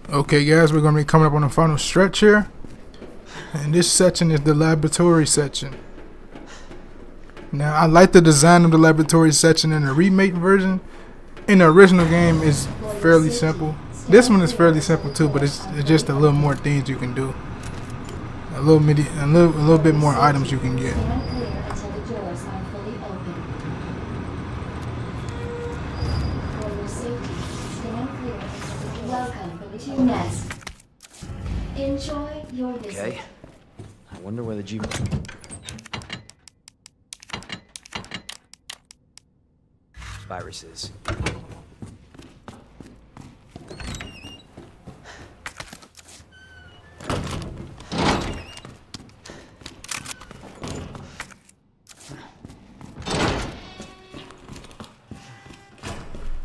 Okay guys, we're going to be coming up on the final stretch here. And this section is the laboratory section. Now I like the design of the laboratory section in the remake version. In the original game it's fairly simple. This one is fairly simple too, but it's just a little more things you can do. A little bit more items you can get. Nest. Enjoy your visit. Okay. I wonder where the G. Virus is.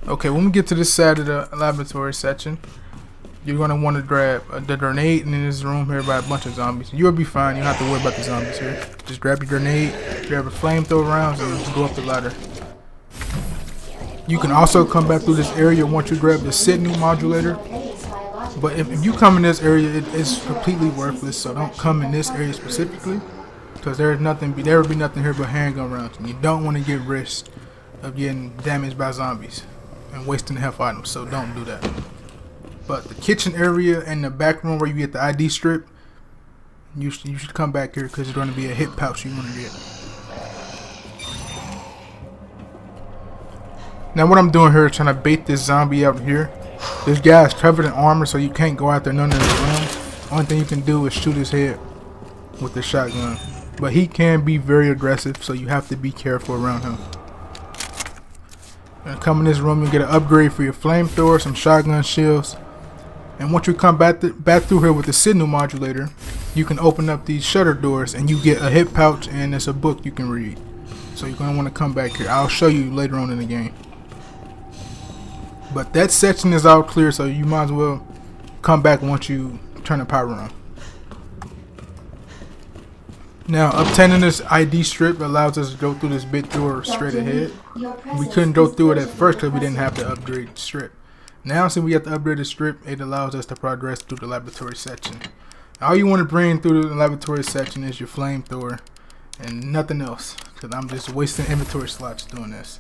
Okay, when we get to this side of the laboratory section, you're going to want to grab the grenade, and in this room here by a bunch of zombies. You'll be fine. You don't have to worry about the zombies here. Just grab your grenade, grab a flamethrower rounds, and just go up the ladder. You can also come back through this area once you grab the signal modulator. But if you come in this area, it's completely worthless. So don't come in this area specifically, because there will be nothing here but handgun rounds, and you don't want to get risk of getting damaged by zombies and wasting health items. So don't do that. But the kitchen area and the back room where you get the ID strip, you should come back here because there's going to be a hit pouch you want to get. Now what I'm doing here is trying to bait this zombie out here. This guy is covered in armor, so you can't go out there none of the rooms. Only thing you can do is shoot his head with the shotgun. But he can be very aggressive, so you have to be careful around him. And come in this room, you get an upgrade for your flamethrower, some shotgun shells. And once you come back through here with the signal modulator, you can open up these shutter doors and you get a hit pouch, and it's a book you can read. So you're going to want to come back here. I'll show you later on in the game. But that section is all clear, so you might as well come back once you turn the power on. Now, obtaining this ID strip allows us to go through this big door straight ahead. We couldn't go through it at first because we didn't have the upgrade strip. Now, since we have the upgraded strip, it allows us to progress through the laboratory section. All you want to bring through the laboratory section is your flamethrower and nothing else, because I'm just wasting inventory slots doing this.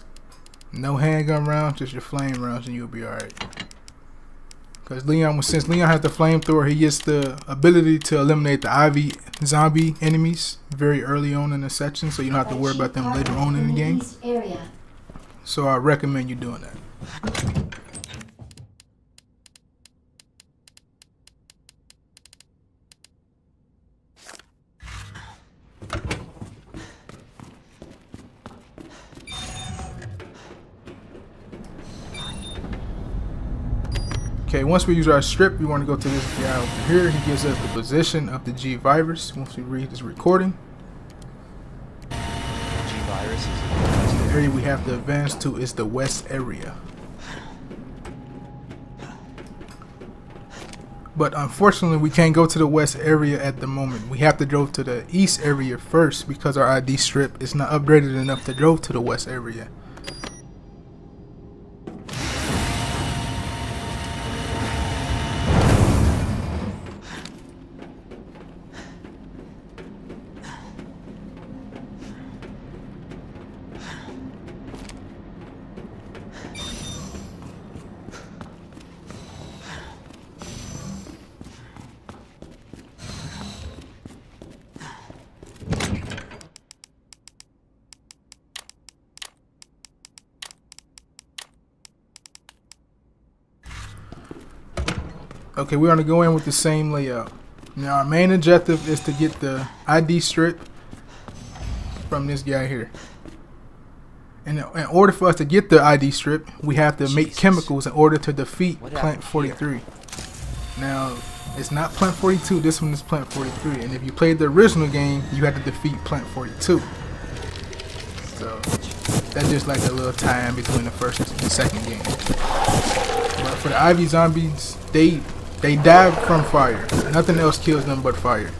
No handgun rounds, just your flame rounds, and you'll be alright. Because since Leon has the flamethrower, he gets the ability to eliminate the IV zombie enemies very early on in the section, so you don't have to worry about them later on in the game. So I recommend you doing that. Okay, once we use our strip, we want to go to this guy over here. He gives us the position of the G virus. Once we read this recording, G virus is the area we have to advance to is the west area. But unfortunately, we can't go to the west area at the moment. We have to go to the east area first because our ID strip is not upgraded enough to go to the west area. Okay, we're going to go in with the same layout. Now our main objective is to get the ID strip from this guy here. And in order for us to get the ID strip, we have to make chemicals in order to defeat Plant 43. Now, it's not Plant 42, this one is Plant 43. And if you played the original game, you had to defeat Plant 42. So, that's just like a little tie-in between the first and the second game. But for the IV zombies, they die from fire. Nothing else kills them but fire.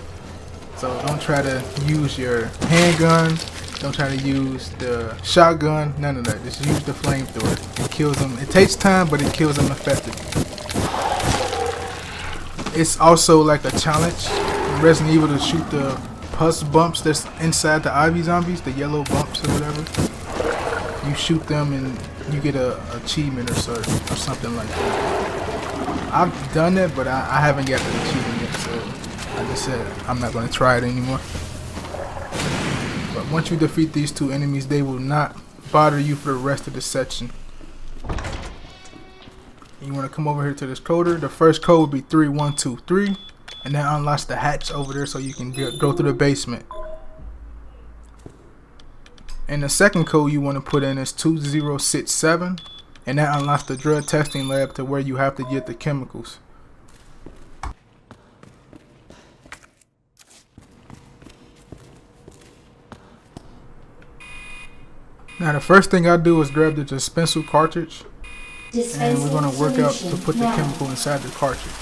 So don't try to use your handgun. Don't try to use the shotgun. None of that. Just use the flamethrower. It kills them. It takes time, but it kills them effectively. It's also like a challenge in Resident Evil to shoot the pus bumps that's inside the Ivy zombies, the yellow bumps or whatever. You shoot them and you get a achievement or something like that. I've done it, but I haven't got the achievement yet, so I just said I'm not going to try it anymore. But once you defeat these two enemies, they will not bother you for the rest of the section. You want to come over here to this coder. The first code will be 3123, and that unlocks the hatch over there so you can go through the basement. And the second code you want to put in is 2067, and that unlocks the drug testing lab to where you have to get the chemicals. Now the first thing I do is grab the dispensal cartridge, and we're going to work out to put the chemical inside the cartridge.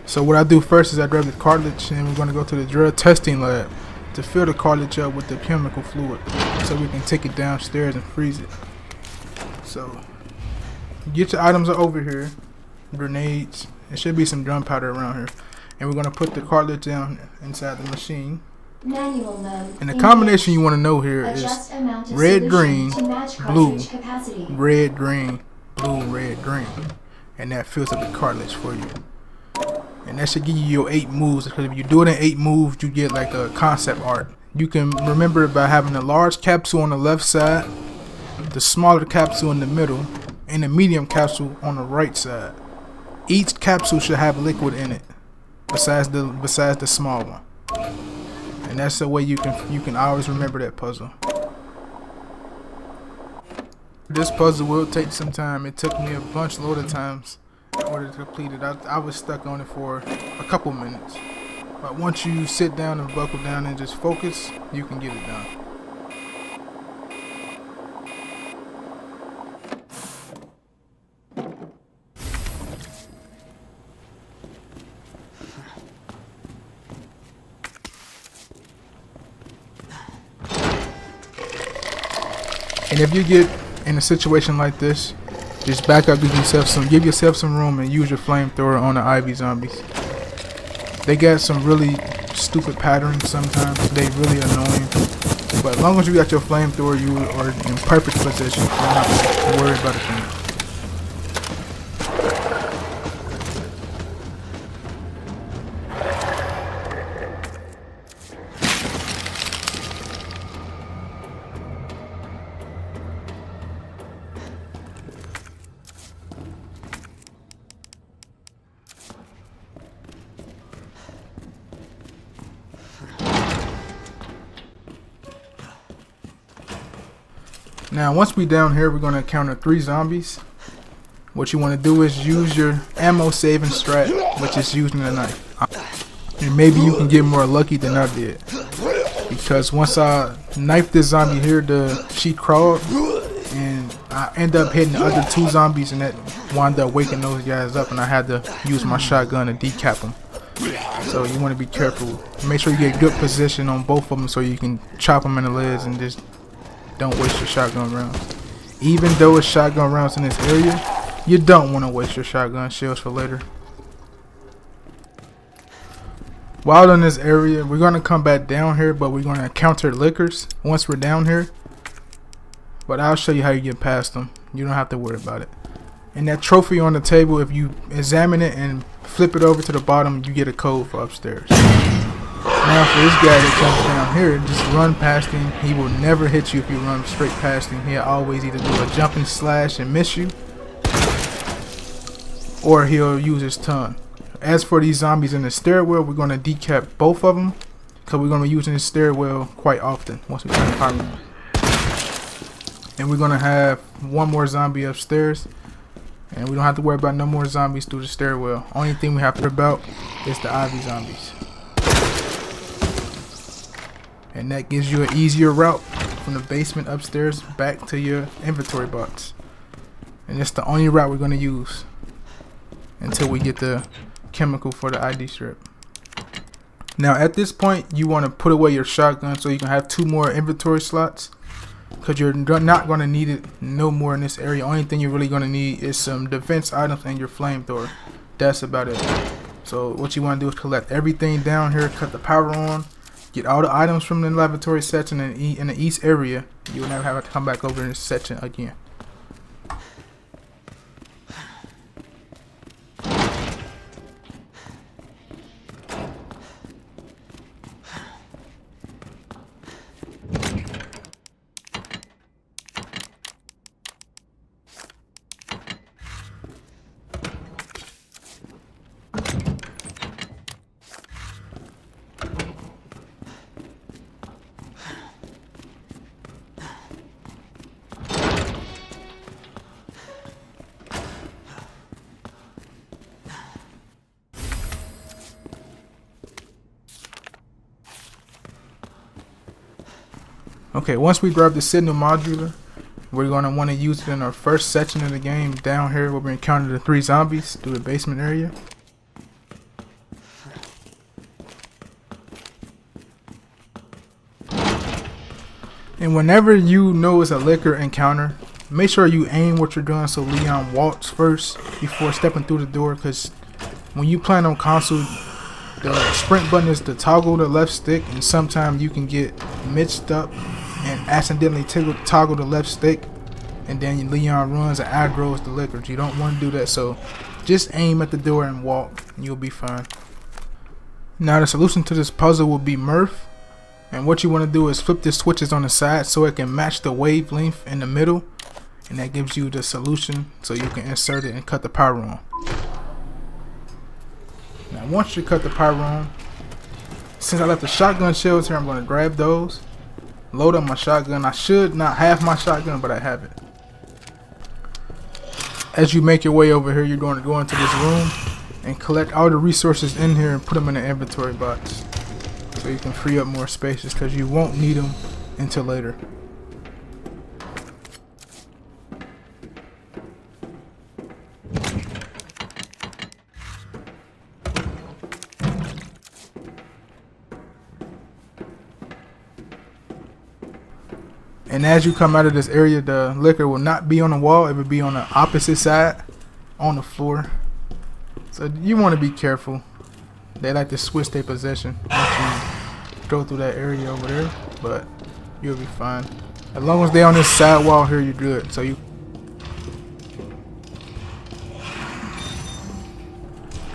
So what I do first is I grab the cartridge, and we're going to go to the drug testing lab to fill the cartridge up with the chemical fluid so we can take it downstairs and freeze it. So get your items over here, grenades. There should be some gunpowder around here, and we're going to put the cartridge down inside the machine. Manual mode. And the combination you want to know here is red, green, blue, red, green, blue, red, green, and that fills up the cartridge for you. And that should give you your 8 moves, because if you do it in 8 moves, you get like a concept art. You can remember it by having a large capsule on the left side, the smaller capsule in the middle, and the medium capsule on the right side. Each capsule should have liquid in it, besides the small one. And that's the way you can always remember that puzzle. This puzzle will take some time. It took me a load of times in order to complete it. I was stuck on it for a couple minutes. But once you sit down and buckle down and just focus, you can get it done. And if you get in a situation like this, just back up, give yourself some room, and use your flamethrower on the Ivy zombies. They got some really stupid patterns sometimes. They really annoying. But as long as you got your flamethrower, you are in perfect position. You don't have to worry about a thing. Now once we down here, we're going to encounter 3 zombies. What you want to do is use your ammo saving strat, which is using a knife. And maybe you can get more lucky than I did, because once I knifed this zombie here, she crawled, and I ended up hitting the other 2 zombies, and that wound up waking those guys up, and I had to use my shotgun to decap them. So you want to be careful. Make sure you get good position on both of them so you can chop them in the legs and just don't waste your shotgun rounds. Even though it's shotgun rounds in this area, you don't want to waste your shotgun shells for later. While in this area, we're going to come back down here, but we're going to encounter liquors once we're down here. But I'll show you how you get past them. You don't have to worry about it. And that trophy on the table, if you examine it and flip it over to the bottom, you get a code for upstairs. Now for this guy that comes down here, just run past him. He will never hit you if you run straight past him. He'll always either do a jumping slash and miss you, or he'll use his tongue. As for these zombies in the stairwell, we're going to decap both of them, because we're going to be using the stairwell quite often once we turn the power on. And we're going to have one more zombie upstairs, and we don't have to worry about no more zombies through the stairwell. Only thing we have to worry about is the Ivy zombies. And that gives you an easier route from the basement upstairs back to your inventory box. And it's the only route we're going to use until we get the chemical for the ID strip. Now at this point, you want to put away your shotgun so you can have 2 more inventory slots, because you're not going to need it no more in this area. Only thing you're really going to need is some defense items and your flamethrower. That's about it. So what you want to do is collect everything down here, cut the power on, get all the items from the laboratory section in the east area. You will never have to come back over in this section again. Okay, once we grab the signal module, we're going to want to use it in our first section of the game down here where we encounter the 3 zombies through the basement area. And whenever you know it's a liquor encounter, make sure you aim what you're doing so Leon walks first before stepping through the door, because when you play on console, the sprint button is to toggle the left stick, and sometimes you can get mixed up and accidentally toggle the left stick, and then Leon runs and aggroes the liquors. You don't want to do that, so just aim at the door and walk and you'll be fine. Now the solution to this puzzle will be Murph, and what you want to do is flip the switches on the side so it can match the wavelength in the middle, and that gives you the solution so you can insert it and cut the power on. Now once you cut the power on, since I left the shotgun shells here, I'm going to grab those, load up my shotgun. I should not have my shotgun, but I have it. As you make your way over here, you're going to go into this room and collect all the resources in here and put them in the inventory box so you can free up more spaces, because you won't need them until later. And as you come out of this area, the liquor will not be on the wall. It will be on the opposite side, on the floor. So you want to be careful. They like to switch their possession once you go through that area over there, but you'll be fine. As long as they're on this side wall here, you're good. So you.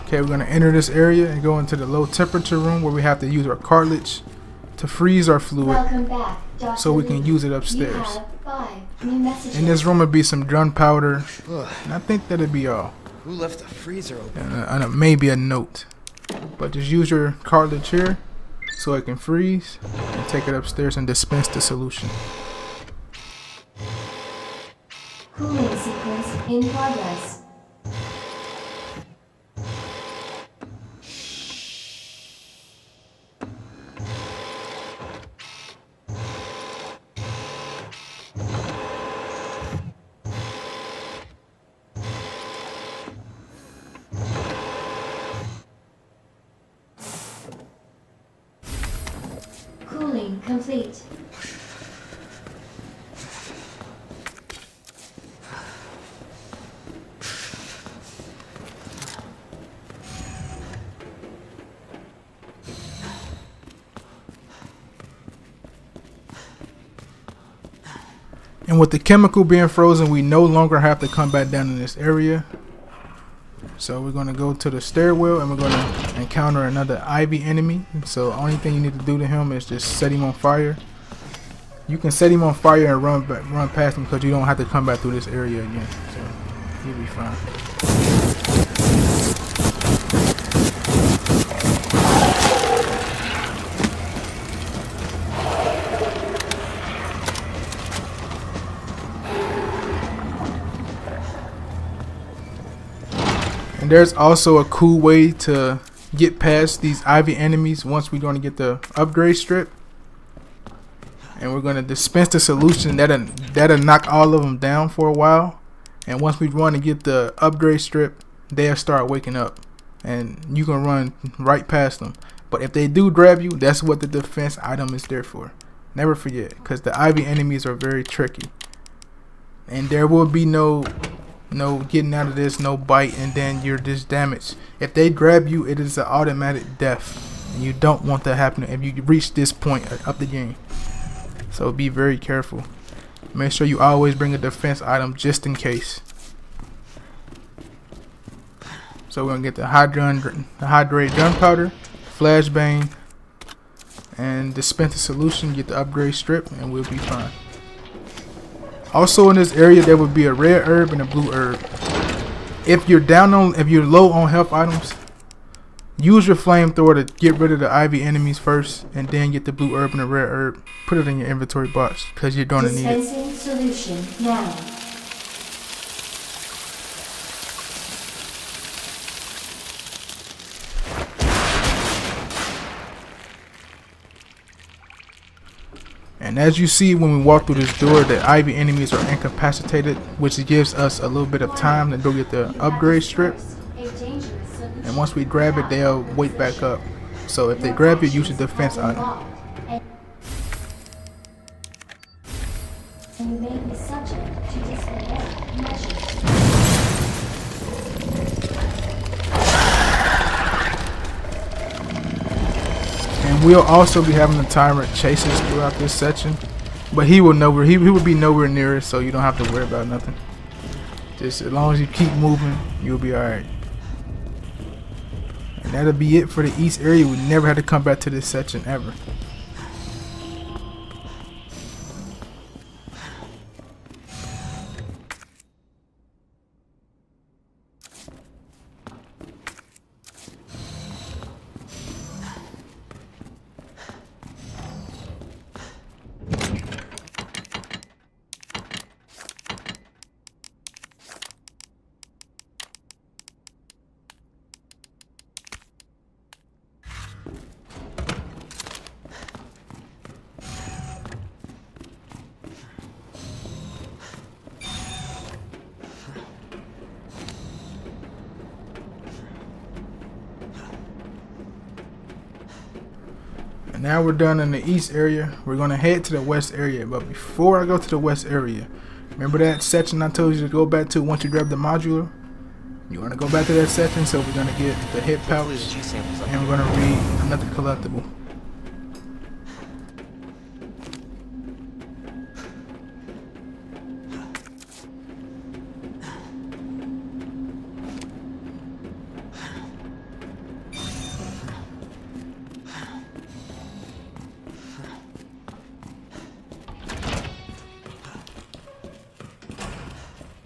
Okay, we're gonna enter this area and go into the low temperature room where we have to use our cartridge to freeze our fluid. Welcome back, Dr. So we can Lee. use it You upstairs. have 5 new messages. In this room would be some gunpowder, Ugh, and I think that'd be all. who left the freezer open? And maybe a note. But just use your cartridge here so it can freeze, and take it upstairs and dispense the solution. Cooling sequence in progress. Cooling complete. And with the chemical being frozen, we no longer have to come back down in this area. So we're going to go to the stairwell and we're going to encounter another Ivy enemy. So the only thing you need to do to him is just set him on fire. You can set him on fire and run past him, because you don't have to come back through this area again. So you'll be fine. And there's also a cool way to get past these Ivy enemies once we're going to get the upgrade strip. And we're going to dispense the solution that'll knock all of them down for a while. And once we run and get the upgrade strip, they'll start waking up. And you can run right past them. But if they do grab you, that's what the defense item is there for. Never forget, because the Ivy enemies are very tricky. And there will be no getting out of this, no bite, and then you're just damaged. If they grab you, it is an automatic death. And you don't want that happening if you reach this point of the game. So be very careful. Make sure you always bring a defense item just in case. So we're gonna get the hydrate gunpowder, flashbang, and dispense a solution. Get the upgrade strip, and we'll be fine. Also in this area, there will be a red herb and a blue herb. If you're low on health items, use your flamethrower to get rid of the Ivy enemies first, and then get the blue herb and the red herb. Put it in your inventory box because you're gonna need it. Dispensing solution now. And as you see when we walk through this door, the Ivy enemies are incapacitated, which gives us a little bit of time to go get the upgrade strip. And once we grab it, they'll wake back up. So if they grab it, use a defense item. And you may be subject to disciplinary measures. And we'll also be having the tyrant chase us throughout this section, but he will be nowhere near us, so you don't have to worry about nothing. Just as long as you keep moving, you'll be alright. And that'll be it for the east area. We never had to come back to this section ever. Now we're done in the east area. We're gonna head to the west area, but before I go to the west area, remember that section I told you to go back to once you grab the modular? You wanna go back to that section, so we're gonna get the hit pouch and we're gonna read another collectible.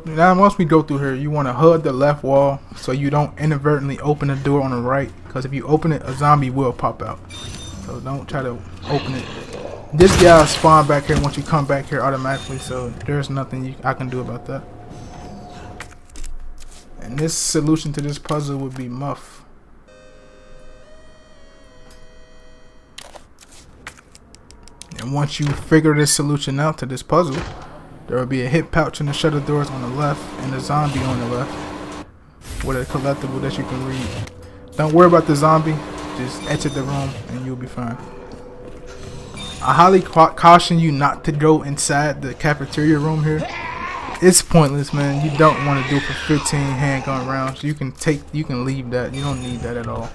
Now once we go through here, you want to hug the left wall so you don't inadvertently open the door on the right, because if you open it, a zombie will pop out. So don't try to open it. This guy will spawn back here once you come back here automatically, so there's nothing I can do about that. And this solution to this puzzle would be muff. And once you figure this solution out to this puzzle, there will be a hit pouch in the shutter doors on the left and a zombie on the left with a collectible that you can read. Don't worry about the zombie, just exit the room and you'll be fine. I highly caution you not to go inside the cafeteria room here. It's pointless, man. You don't want to do it for 15 handgun rounds. You can leave that. You don't need that at all.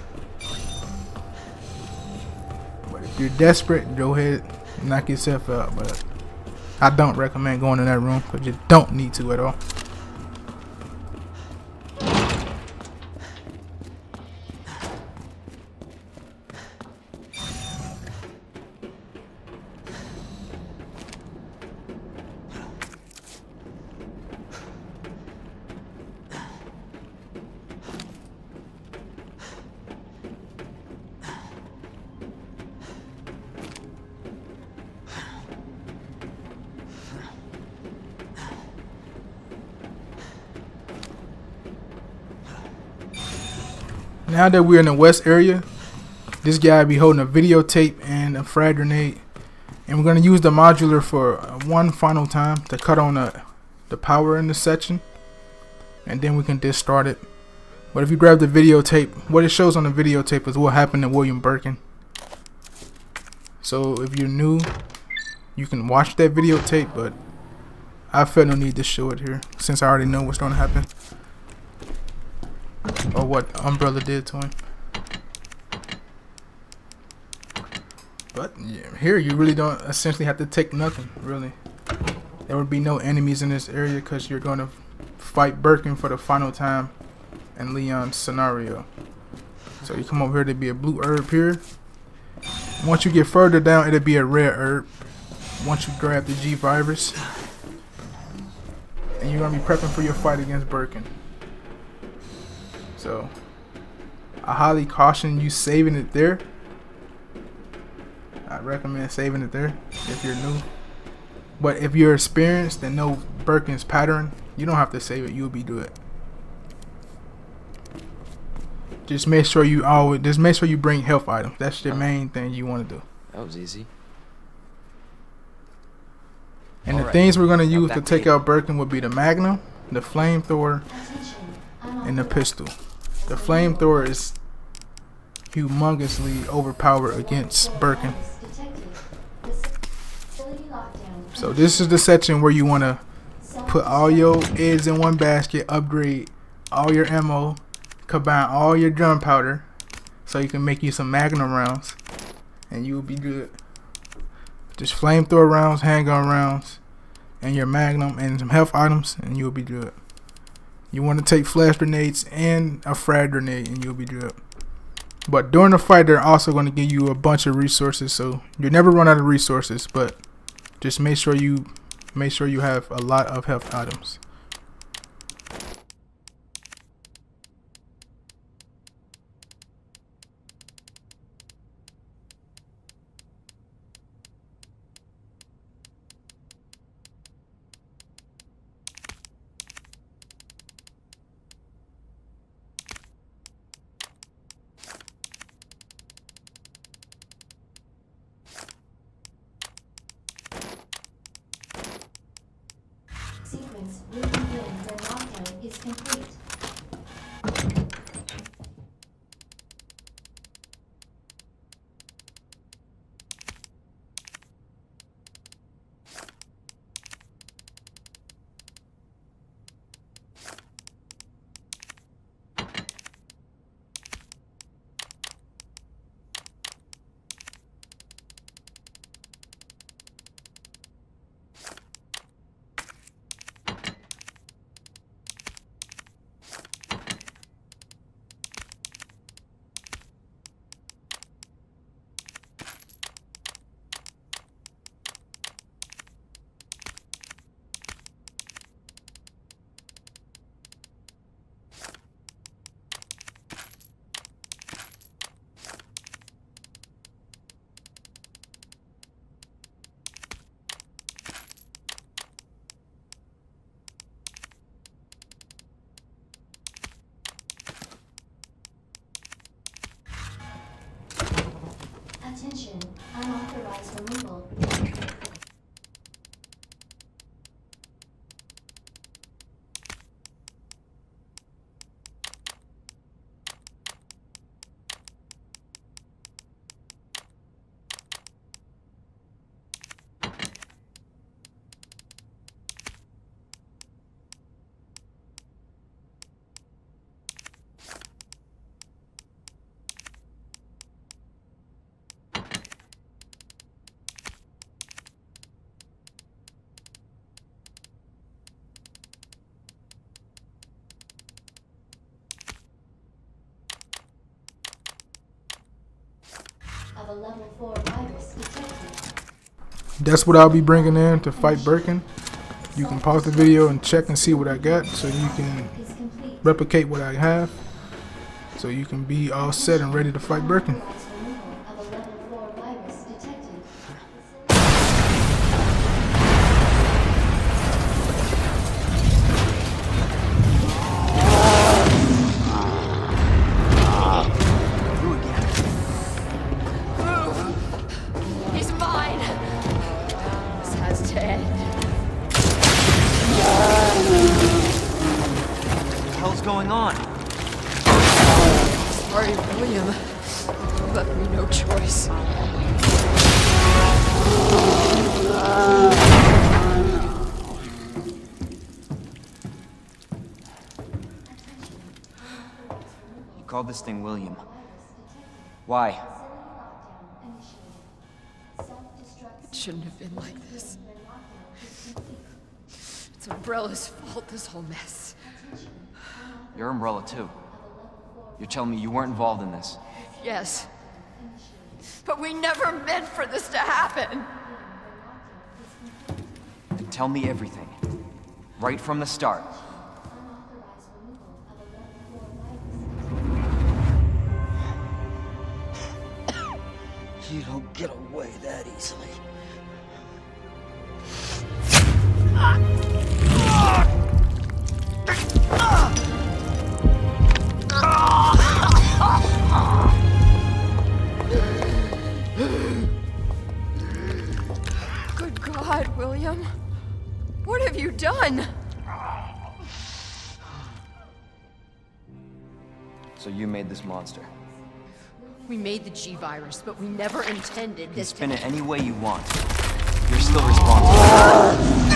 But if you're desperate, go ahead and knock yourself out. But I don't recommend going in that room because you don't need to at all. Now that we're in the west area, this guy will be holding a videotape and a frag grenade, and we're going to use the modular for one final time to cut on the power in this section, and then we can discard it. But if you grab the videotape, what it shows on the videotape is what happened to William Birkin. So if you're new, you can watch that videotape, but I felt no need to show it here since I already know what's going to happen or what Umbrella did to him. But yeah, here you really don't essentially have to take nothing, really. There would be no enemies in this area because you're going to fight Birkin for the final time in Leon's scenario. So you come over here to be a blue herb here. Once you get further down, it'll be a red herb. Once you grab the G virus, and you're going to be prepping for your fight against Birkin. So I highly caution you saving it there. I recommend saving it there if you're new. But if you're experienced and know Birkin's pattern, you don't have to save it. You'll be good. Just make sure you bring health items. That's the main thing you want to do. That was easy. And the things we're gonna use to take out Birkin would be the Magnum, the flamethrower, and the pistol. The flamethrower is humongously overpowered against Birkin. So this is the section where you want to put all your eggs in one basket, upgrade all your ammo, combine all your gunpowder, so you can make you some Magnum rounds, and you will be good. Just flamethrower rounds, handgun rounds, and your Magnum and some health items, and you'll be good. You want to take flash grenades and a frag grenade, and you'll be good. But during the fight, they're also going to give you a bunch of resources, so you'll never run out of resources. But just make sure you have a lot of health items. Sequence will begin when lockdown is complete. Attention, unauthorized removal. Of a level 4 virus detected. That's what I'll be bringing in to fight Birkin. You can pause the video and check and see what I got, so you can replicate what I have, so you can be all set and ready to fight Birkin. Of a level 4 virus detected. He's mine! This has to end. What the hell's going on? sorry, William. You left me no choice. You called this thing William. Why? It shouldn't have been like this. It's Umbrella's fault, this whole mess. You're Umbrella too. You're telling me you weren't involved in this? Yes. But we never meant for this to happen. Then tell me everything. Right from the start. You don't get away that easily. Good God, William. What have you done? So you made this monster. We made the G-Virus, but we never intended You can this spin it any way you want. You're still responsible.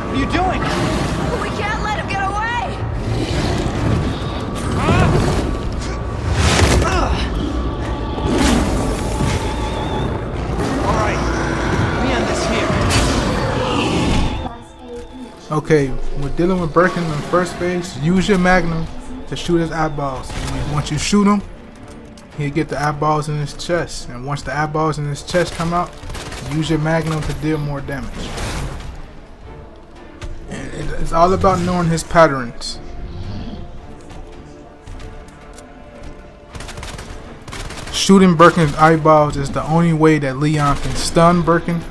What are you doing? We can't let him get away! All right. We end this here. Okay, when dealing with Birkin in the first phase, use your Magnum to shoot his eyeballs. And once you shoot him, he'll get the eyeballs in his chest. And once the eyeballs in his chest come out, use your Magnum to deal more damage. And it's all about knowing his patterns. Shooting Birkin's eyeballs is the only way that Leon can stun Birkin.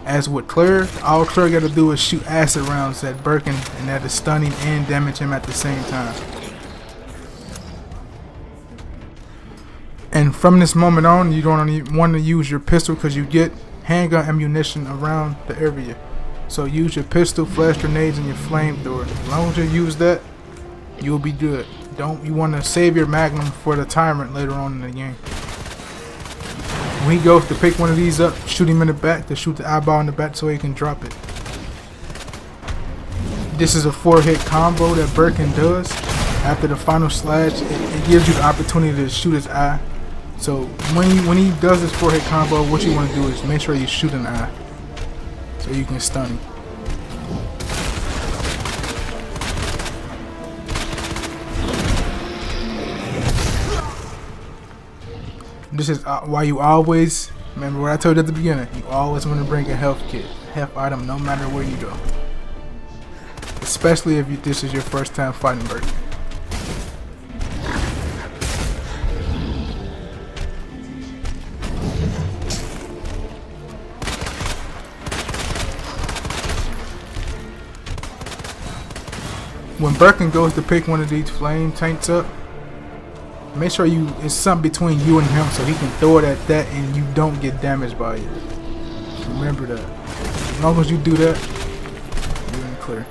As with Claire, all Claire got to do is shoot acid rounds at Birkin, and that is stunning and damage him at the same time. And from this moment on, you don't want to use your pistol because you get handgun ammunition around the area. So use your pistol, flash grenades, and your flamethrower. As long as you use that, you'll be good. You want to save your Magnum for the tyrant later on in the game. When he goes to pick one of these up, shoot him in the back to shoot the eyeball in the back so he can drop it. This is a 4-hit combo that Birkin does. After the final slash, it gives you the opportunity to shoot his eye. So when he does this 4-hit combo, what you want to do is make sure you shoot an eye so you can stun him. This is why you always, remember what I told you at the beginning, you always want to bring a health kit, health item, no matter where you go. Especially if this is your first time fighting Birkin. When Birkin goes to pick one of these flame tanks up, make sure it's something between you and him so he can throw it at that and you don't get damaged by it. Remember that. As long as you do that, you're in the clear.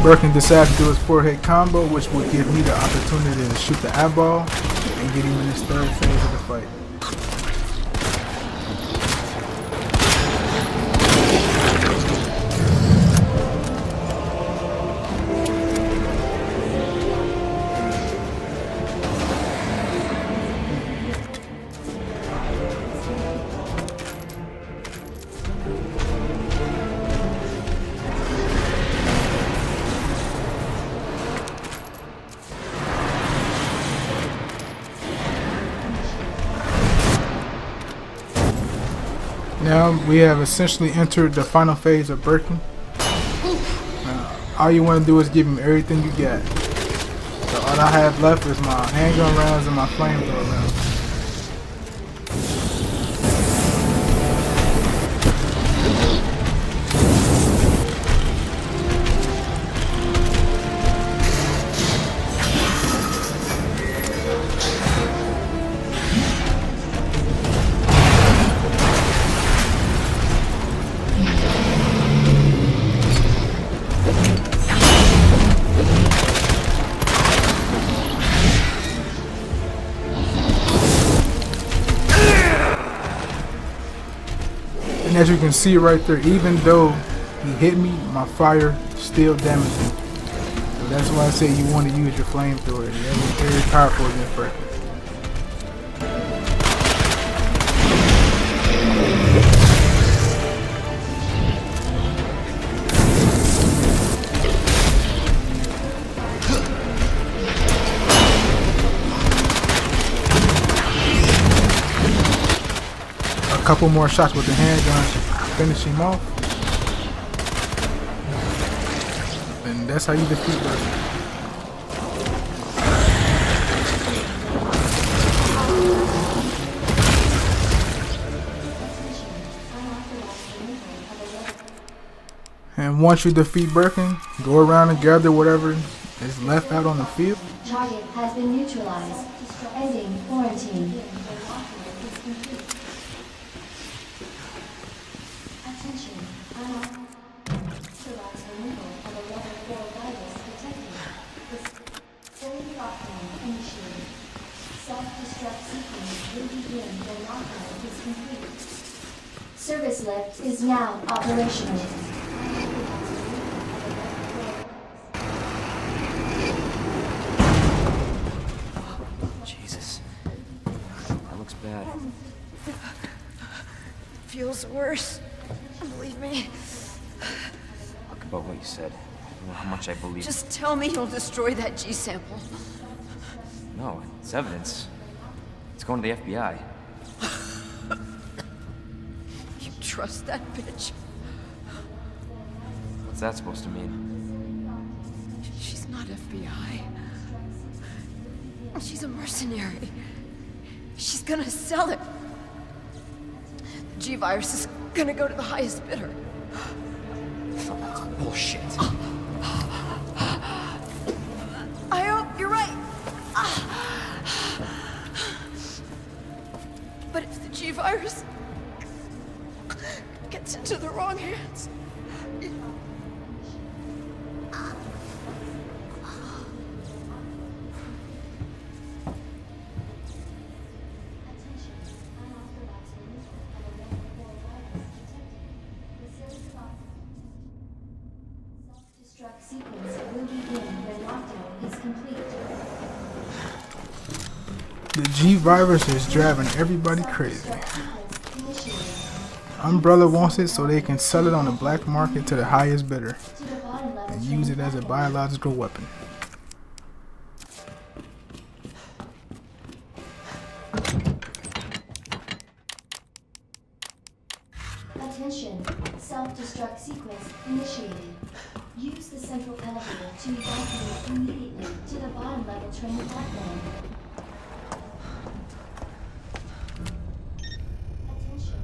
Birkin decides to do his 4-hit combo, which would give me the opportunity to shoot the eyeball and get him in his third phase of the fight. Now we have essentially entered the final phase of Birkin. All you want to do is give him everything you got. So all I have left is my handgun rounds and my flamethrower rounds. And as you can see right there, even though he hit me, my fire still damaged him. So that's why I say you want to use your flamethrower. It's very powerful against Birkin. Couple more shots with the handgun should finish him off. And that's how you defeat Birkin. And once you defeat Birkin, go around and gather whatever is left out on the field. Target has been neutralized. Ending quarantine. Attention. Unauthorized removal of a level 4 virus detected. Facility lockdown initiated. Self-destruct sequence will begin when lockdown is complete. Service lift is now operational. Jesus. That looks bad. Feels worse. Believe me. Talk about what you said. I don't know how much I believe. Just tell me you'll destroy that G sample. No, it's evidence. It's going to the FBI. You trust that bitch? What's that supposed to mean? She's not FBI. She's a mercenary. She's gonna sell it. The G-Virus is gonna go to the highest bidder. Bullshit. I hope you're right. But if the G-Virus gets into the wrong hands... Self-destruct sequence will begin when lockdown is complete. The G-Virus is driving everybody crazy. Umbrella wants it so they can sell it on the black market to the highest bidder and use it as a biological weapon. Attention, self-destruct sequence initiated. Use the central elevator to evacuate immediately to the bottom level train platform. Attention,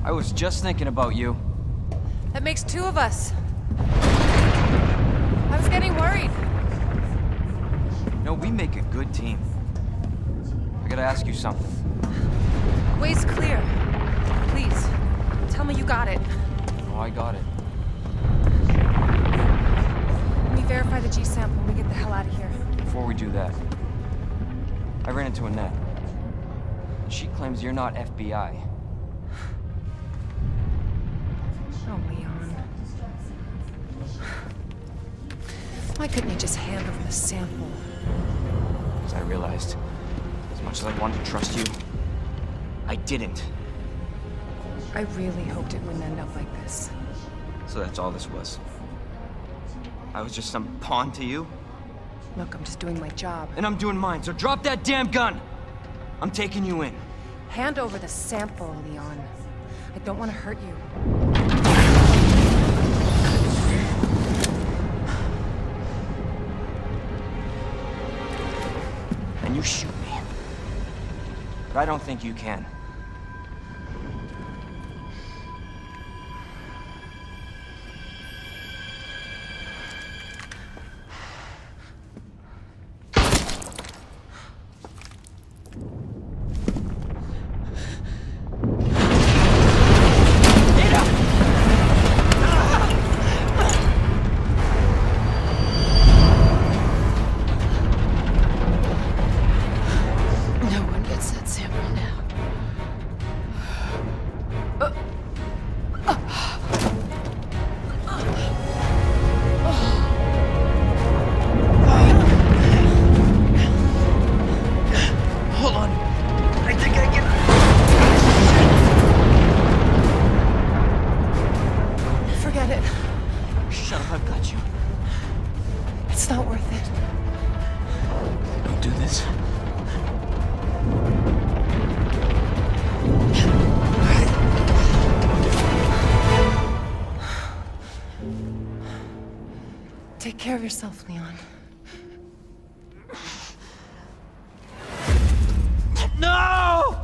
I was just thinking about you. That makes two of us. I was getting worried. No, we make a good team. I gotta ask you something. Way's clear. got it. Oh, I got it. Let me verify the G sample and we get the hell out of here. Before we do that, I ran into Annette. She claims you're not FBI. Oh, Leon. Why couldn't you just hand over the sample? Because I realized, as much as I wanted to trust you, I didn't. I really hoped it wouldn't end up like this. So that's all this was. I was just some pawn to you, Look, I'm just doing my job. and I'm doing mine, so drop that damn gun! I'm taking you in. Hand over the sample, Leon. I don't want to hurt you. And you shoot me. But I don't think you can. No one gets that sample now. Hold on. I think I can... Forget it. Shut up, I've got you. It's not worth it. Don't do this. Take care of yourself, Leon. No!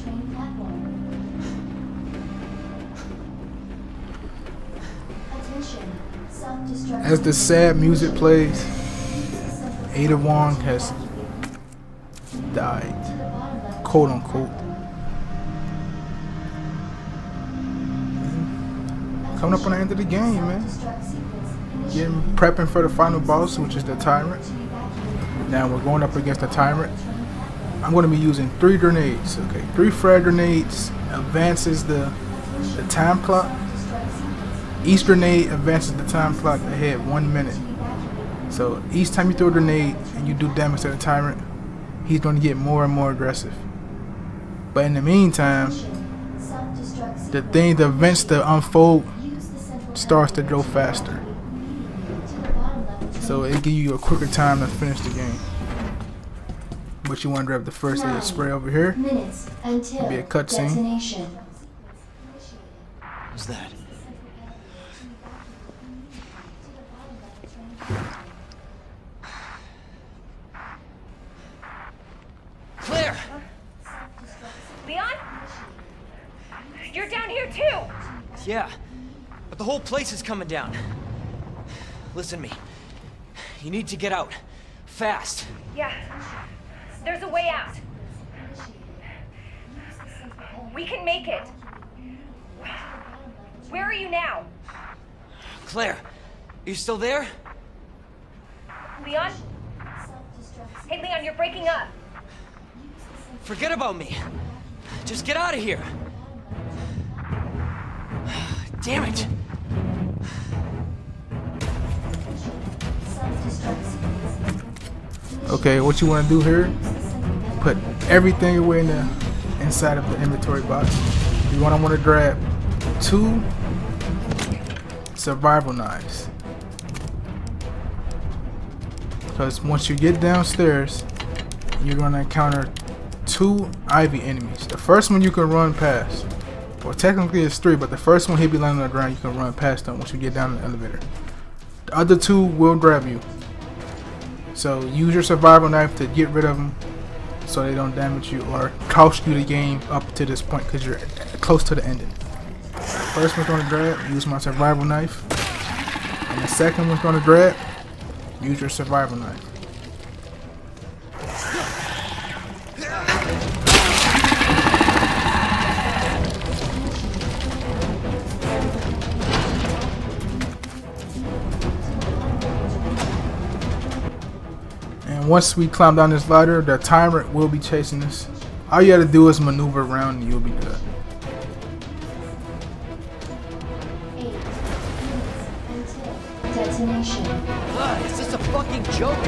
Train platform. Attention. Self-destruct. As the sad music plays, Ada Wong has died, quote unquote. Coming up on the end of the game, man. Getting prepping for the final boss, which is the Tyrant. Now we're going up against the Tyrant. I'm going to be using 3 grenades. Okay, 3 frag grenades advances the time clock. Each grenade advances the time clock ahead 1 minute. So each time you throw a grenade and you do damage to the Tyrant, he's going to get more and more aggressive. But in the meantime, the events to unfold starts to go faster. So it gives you a quicker time to finish the game. But you want to grab the first aid spray over here. Minutes until Be a cutscene. detonation. What's that? Claire! Leon? You're down here too! Yeah, but the whole place is coming down. Listen to me. You need to get out. Fast. Yeah. There's a way out. We can make it. Where are you now? Claire, are you still there? Leon? Hey, Leon, you're breaking up. Forget about me. Just get out of here. Damn it. Okay, what you want to do here? Put everything away in the inside of the inventory box. You want to grab 2 survival knives. Because once you get downstairs, you're going to encounter 2 Ivy enemies. The first one you can run past. Well, technically it's 3, but the first one he'll be landing on the ground. You can run past them once you get down in the elevator. The other 2 will grab you. So use your survival knife to get rid of them so they don't damage you or cost you the game up to this point because you're close to the ending. First one's going to grab, use my survival knife. And the second one's going to grab, use your survival knife. And once we climb down this ladder, the tyrant will be chasing us. All you gotta do is maneuver around and you'll be good. 8 minutes until detonation. Is this a fucking joke?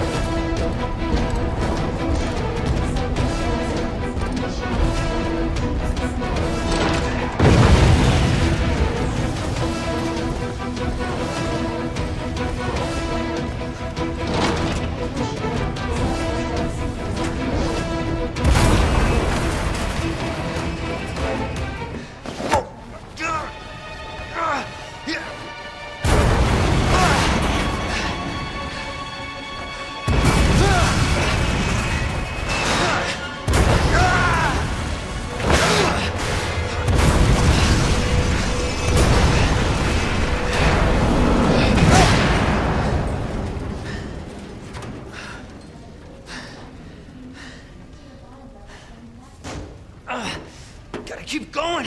Gotta keep going.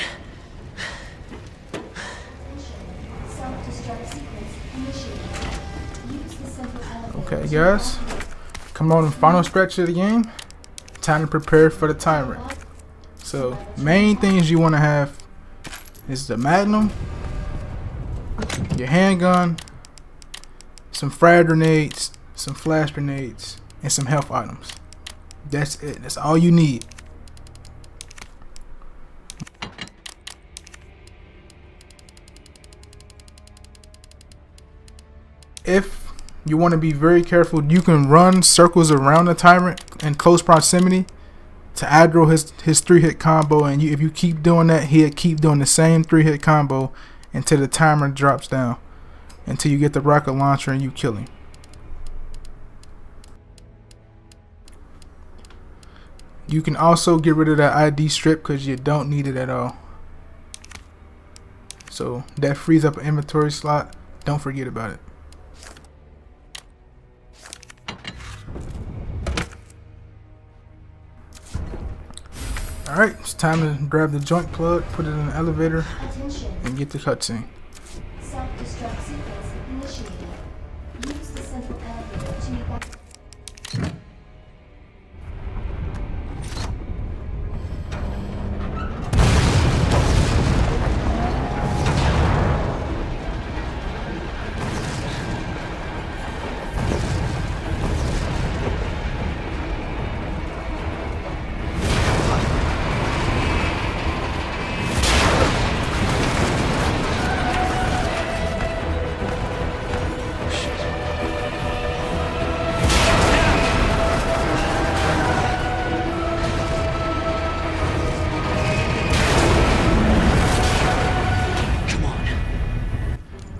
Self-destruct sequence initiated. Use the central elevator. Okay, guys. Come on, the final stretch of the game. Time to prepare for the tyrant. So, main things you want to have is the magnum, your handgun, some frag grenades, some flash grenades, and some health items. That's it. That's all you need. If you want to be very careful, you can run circles around the tyrant in close proximity to aggro his 3-hit combo, and if you keep doing that, he'll keep doing the same 3-hit combo until the timer drops down, until you get the rocket launcher and you kill him. You can also get rid of that ID strip because you don't need it at all. So that frees up an inventory slot. Don't forget about it. Alright, it's time to grab the joint plug, put it in the elevator, Attention. and get the cutscene. Self-destruct sequence initiated. Use the central elevator to evacuate.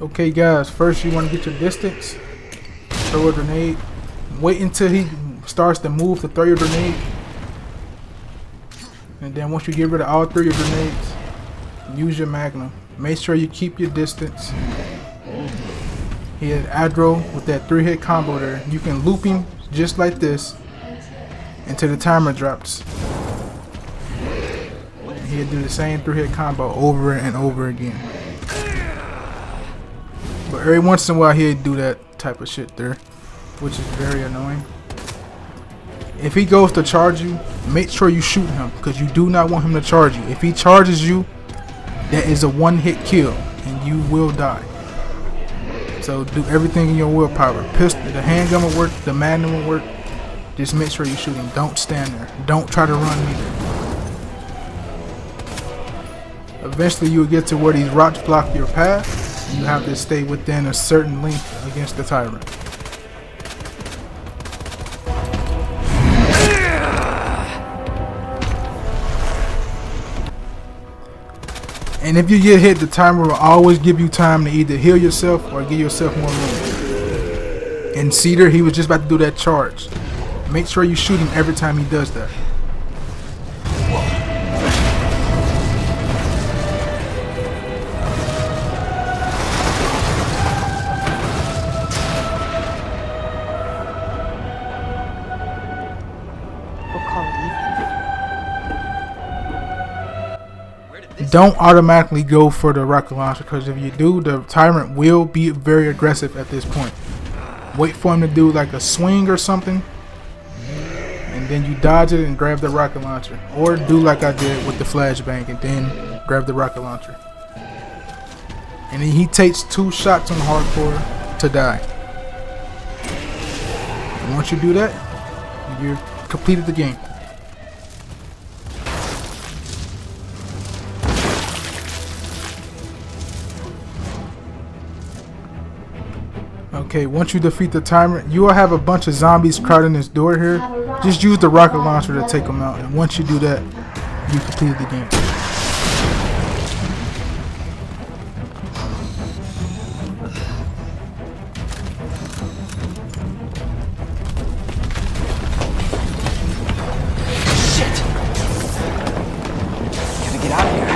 Okay guys, first you want to get your distance, throw a grenade, wait until he starts to move to throw your grenade, and then once you get rid of all 3 of your grenades, use your magnum. Make sure you keep your distance. He had aggro with that 3-hit combo there. You can loop him just like this until the timer drops. And he'll do the same 3-hit combo over and over again. But every once in a while he'll do that type of shit there, which is very annoying. If he goes to charge you, make sure you shoot him because you do not want him to charge you. If he charges you, that is a 1-hit kill and you will die. So do everything in your willpower. Pistol, the handgun will work, the magnum will work. Just make sure you shoot him. Don't stand there. Don't try to run either. Eventually you will get to where these rocks block your path. You have to stay within a certain length against the tyrant. And if you get hit, the timer will always give you time to either heal yourself or give yourself more room. In Cedar, he was just about to do that charge. Make sure you shoot him every time he does that. We'll call it even. Don't automatically go for the rocket launcher, because if you do, the tyrant will be very aggressive at this point. Wait for him to do like a swing or something, and then you dodge it and grab the rocket launcher, or do like I did with the flashbang and then grab the rocket launcher. And then he takes 2 shots on hardcore to die. And once you do that, you've completed the game. Okay, once you defeat the tyrant, you will have a bunch of zombies crowding this door here. Just use the rocket launcher to take them out, and once you do that, you completed the game. Shit! Gotta get out of here.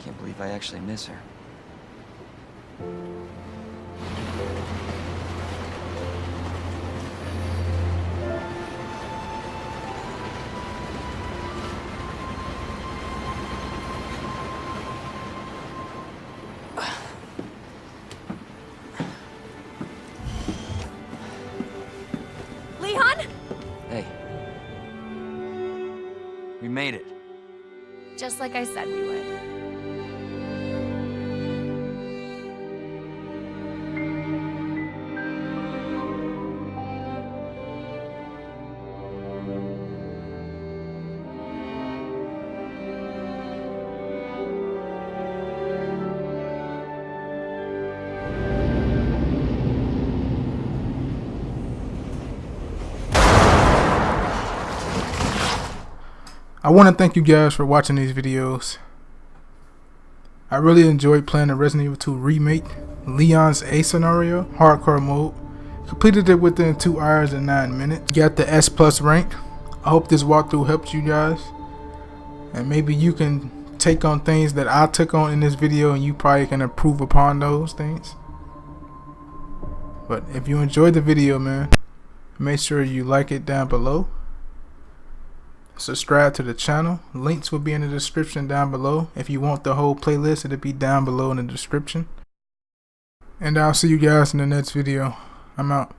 Can't believe I actually miss her. Leon? Hey. We made it. Just like I said we would. I want to thank you guys for watching these videos. I really enjoyed playing the Resident Evil 2 Remake, Leon's A scenario, hardcore mode. Completed it within 2 hours and 9 minutes. Got the S+ rank. I hope this walkthrough helped you guys. And maybe you can take on things that I took on in this video, and you probably can improve upon those things. But if you enjoyed the video, man, make sure you like it down below. Subscribe to the channel. Links will be in the description down below. If you want the whole playlist, it'll be down below in the description. And I'll see you guys in the next video. I'm out.